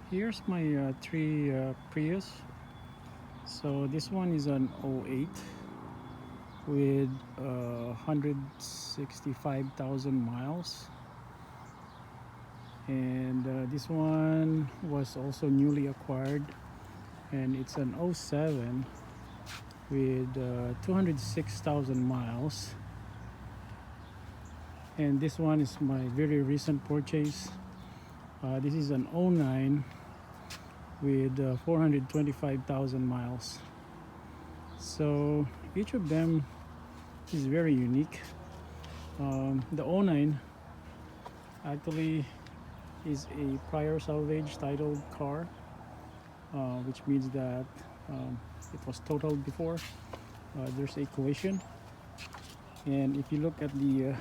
Here's my three Prius. So this one is an '08 with 165,000 miles, and this one was also newly acquired, and it's an '07 with 206,000 miles. And this one is my very recent purchase. This is an '09 with 425,000 miles. So each of them is very unique. The '09 actually is a prior salvage titled car, which means that it was totaled before. There's a collision, and if you look at the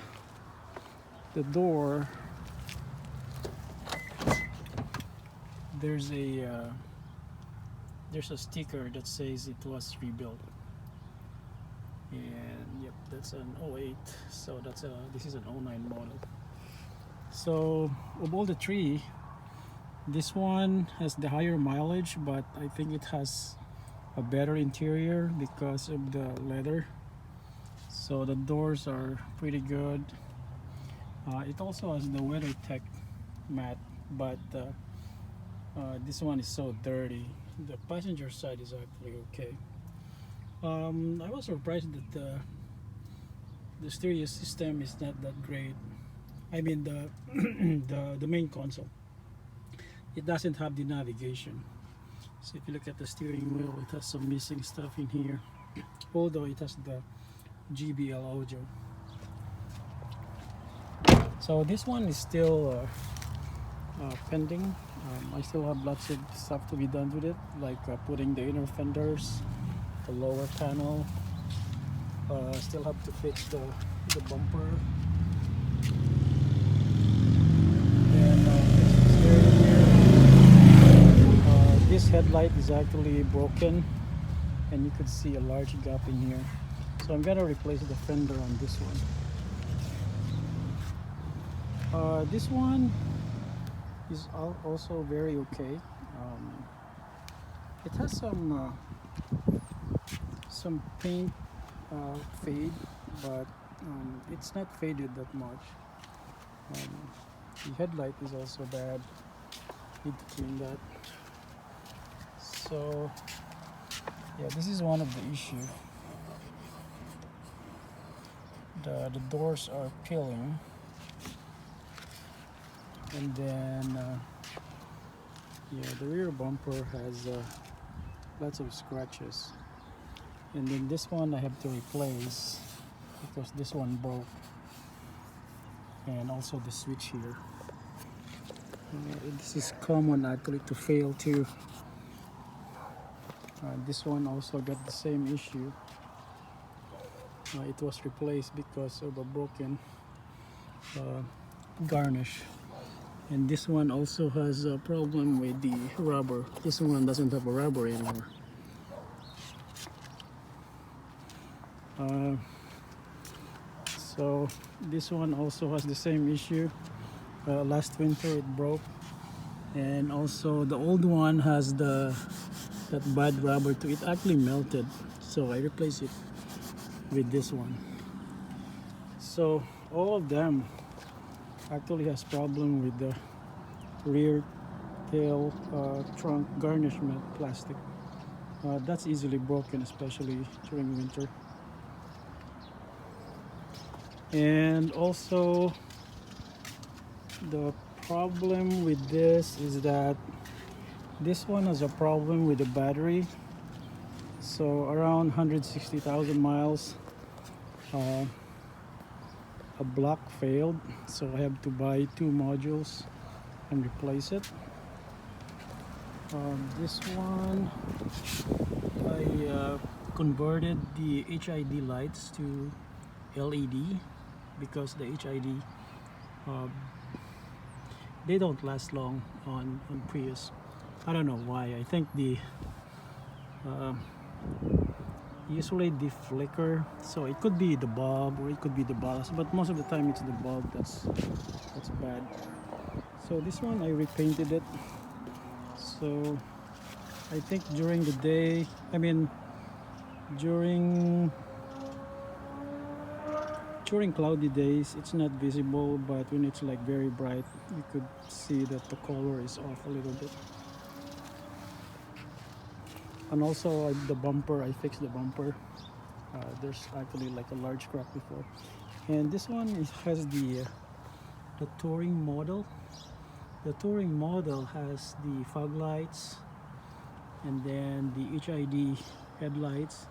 door, there's a sticker that says it was rebuilt. And yep, that's an '08. So this is an '09 model. So of all the three, this one has the higher mileage, but I think it has a better interior because of the leather. So the doors are pretty good. It also has the WeatherTech mat, but this one is so dirty. The passenger side is actually okay. I was surprised that the stereo system is not that great. I mean the main console. It doesn't have the navigation. So if you look at the steering wheel, it has some missing stuff in here. Although it has the GBL audio. So this one is still pending. I still have lots of stuff to be done with it, like putting the inner fenders, the lower panel. Still have to fix the bumper. And this headlight is actually broken, and you could see a large gap in here. So I'm gonna replace the fender on this one. This one is also very okay. It has some paint fade, but it's not faded that much. The headlight is also bad. Need to clean that. So yeah, this is one of the issues. The doors are peeling, and then yeah, the rear bumper has lots of scratches, and then this one I have to replace because this one broke, and also the switch here. This is common actually to fail too. This one also got the same issue. It was replaced because of a broken garnish. And this one also has a problem with the rubber. This one doesn't have a rubber anymore. So this one also has the same issue. Last winter it broke, and also the old one has that bad rubber too. It actually melted, so I replaced it with this one. So all of them actually has problem with the rear tail trunk garnishment plastic. That's easily broken, especially during winter. And also the problem with this is that this one has a problem with the battery. So around 160,000 miles, a block failed, so I have to buy 2 modules and replace it. This one I converted the HID lights to LED because the HID they don't last long on Prius. I don't know why. I think the usually the flicker, so it could be the bulb or it could be the ballast, but most of the time it's the bulb that's bad. So this one I repainted it, So I think during the day, I mean during cloudy days it's not visible, but when it's like very bright you could see that the color is off a little bit. And also the bumper, I fixed the bumper. There's actually like a large crack before. And this one has the touring model. The touring model has the fog lights and then the HID headlights.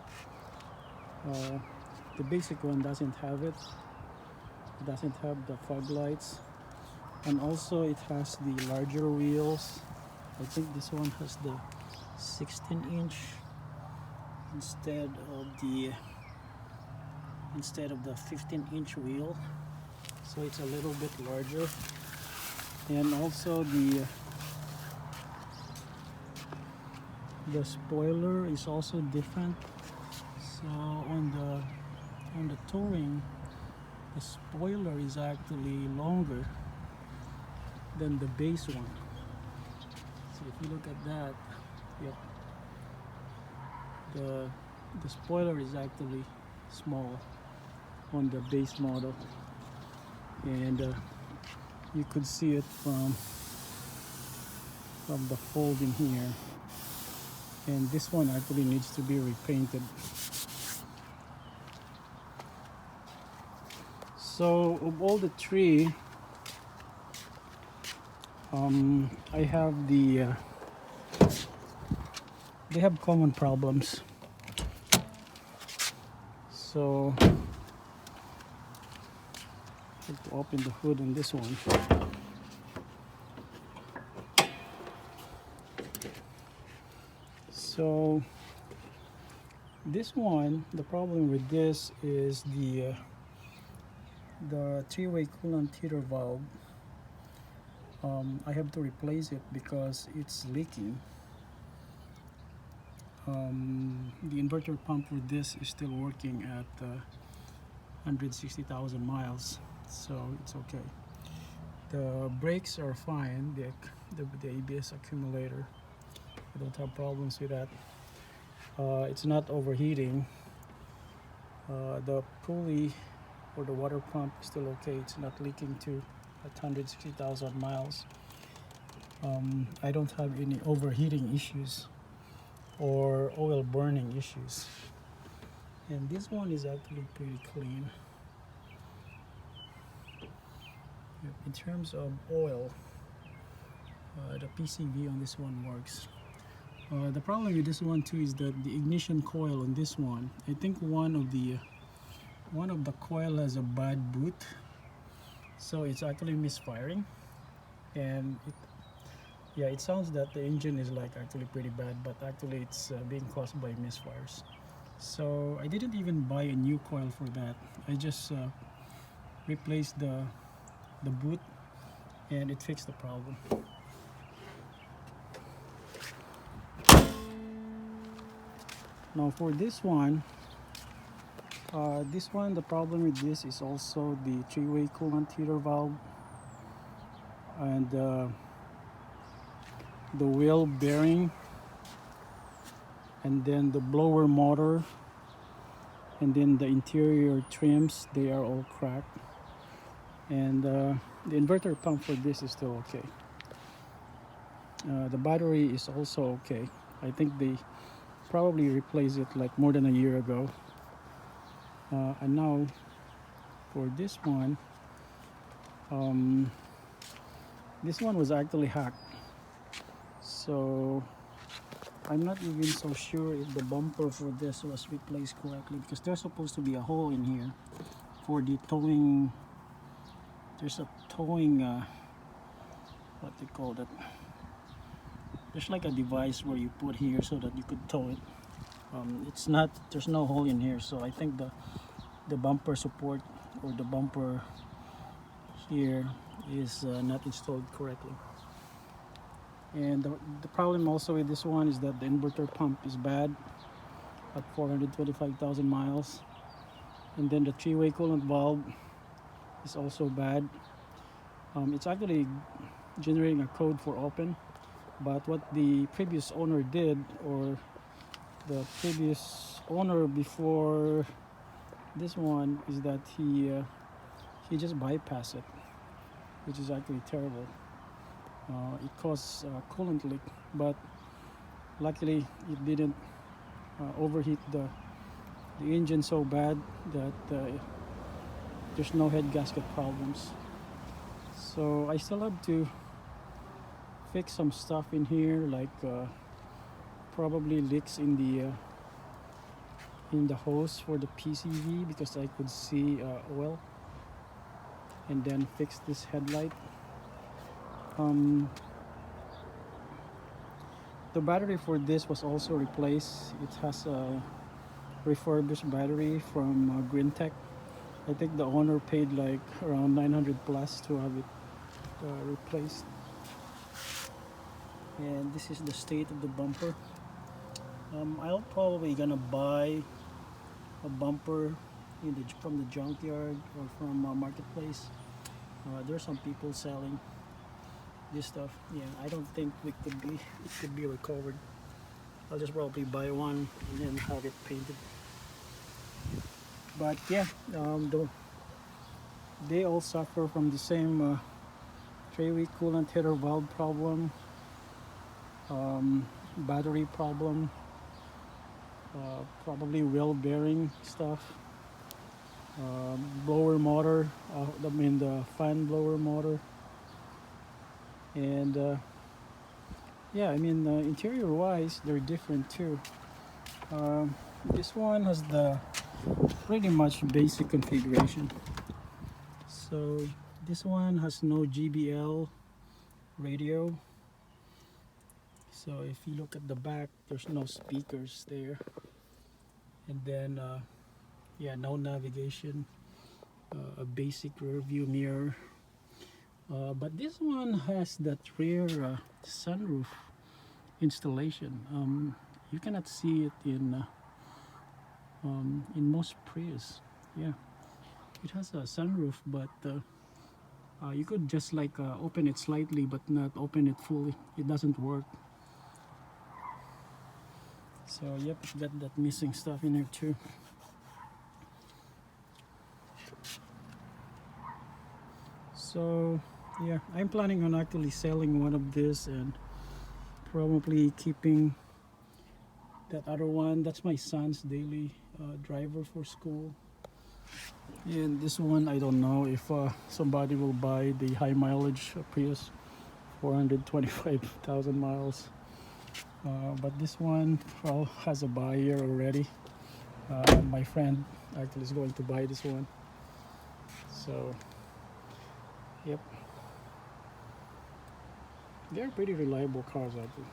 The basic one doesn't have it. It doesn't have the fog lights. And also it has the larger wheels. I think this one has the 16-inch instead of the 15-inch wheel, so it's a little bit larger. And also the spoiler is also different. So on the touring, the spoiler is actually longer than the base one. So if you look at that, yep, the spoiler is actually small on the base model, and you could see it from the fold in here. And this one actually needs to be repainted. So of all the three, I have they have common problems. So I have to open the hood on this one. So this one, the problem with this is the three-way coolant heater valve. I have to replace it because it's leaking. The inverter pump for this is still working at 160,000 miles, so it's okay. The brakes are fine, the ABS accumulator, I don't have problems with that. It's not overheating. The pulley or the water pump is still okay, it's not leaking too at 160,000 miles. I don't have any overheating issues or oil burning issues. And this one is actually pretty clean. In terms of oil, the PCV on this one works. The problem with this one too is that the ignition coil on this one, I think one of the coil has a bad boot, so it's actually misfiring. And it sounds that the engine is like actually pretty bad, but actually it's being caused by misfires. So I didn't even buy a new coil for that. I just replaced the boot, and it fixed the problem. Now for this one, the problem with this is also the three-way coolant heater valve and the wheel bearing, and then the blower motor, and then the interior trims, they are all cracked. And the inverter pump for this is still okay. The battery is also okay. I think they probably replaced it like more than a year ago. And now for this one was actually hacked, so I'm not even so sure if the bumper for this was replaced correctly, because there's supposed to be a hole in here for the towing. There's a towing what they call that, there's like a device where you put here so that you could tow it. It's not, there's no hole in here, so I think the bumper support or the bumper here is not installed correctly. And the problem also with this one is that the inverter pump is bad at 425,000 miles, and then the three-way coolant valve is also bad. It's actually generating a code for open, But what the previous owner did, or the previous owner before this one, is that he just bypassed it, which is actually terrible. It caused coolant leak, but luckily it didn't overheat the engine so bad that there's no head gasket problems. So I still have to fix some stuff in here, like probably leaks in the hose for the PCV, because I could see oil, and then fix this headlight. The battery for this was also replaced. It has a refurbished battery from Green Tech. I think the owner paid like around 900 plus to have it replaced. And this is the state of the bumper. I'll probably gonna buy a bumper from the junkyard or from marketplace. There's some people selling this stuff. Yeah, I don't think it could be recovered. I'll just probably buy one and then have it painted. But yeah, they all suffer from the same 3-week coolant header valve problem, battery problem, probably wheel bearing stuff, blower motor, I mean the fan blower motor, and yeah, I mean interior wise they're different too. This one has the pretty much basic configuration. So this one has no GBL radio. So if you look at the back, there's no speakers there, and then yeah, no navigation, a basic rear view mirror. But this one has that rear sunroof installation. You cannot see it in most Prius. Yeah, it has a sunroof, but you could just like open it slightly but not open it fully. It doesn't work. So yep, got that missing stuff in there too. So yeah, I'm planning on actually selling one of this and probably keeping that other one. That's my son's daily driver for school. And this one, I don't know if somebody will buy the high mileage Prius, 425,000 miles. But this one has a buyer already. My friend actually is going to buy this one. So yep, they're pretty reliable cars, I think.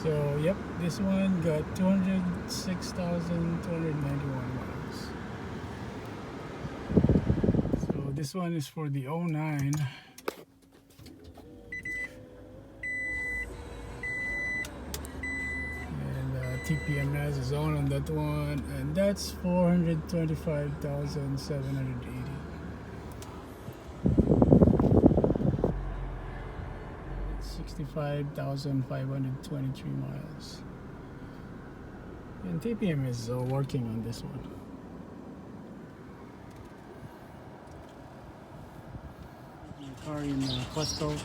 So yep, this one got 206,291 miles. So this one is for the 09. TPMS is on that one, and that's 425,780. 65,523 miles. And TPM is working on this one. My car in Costco.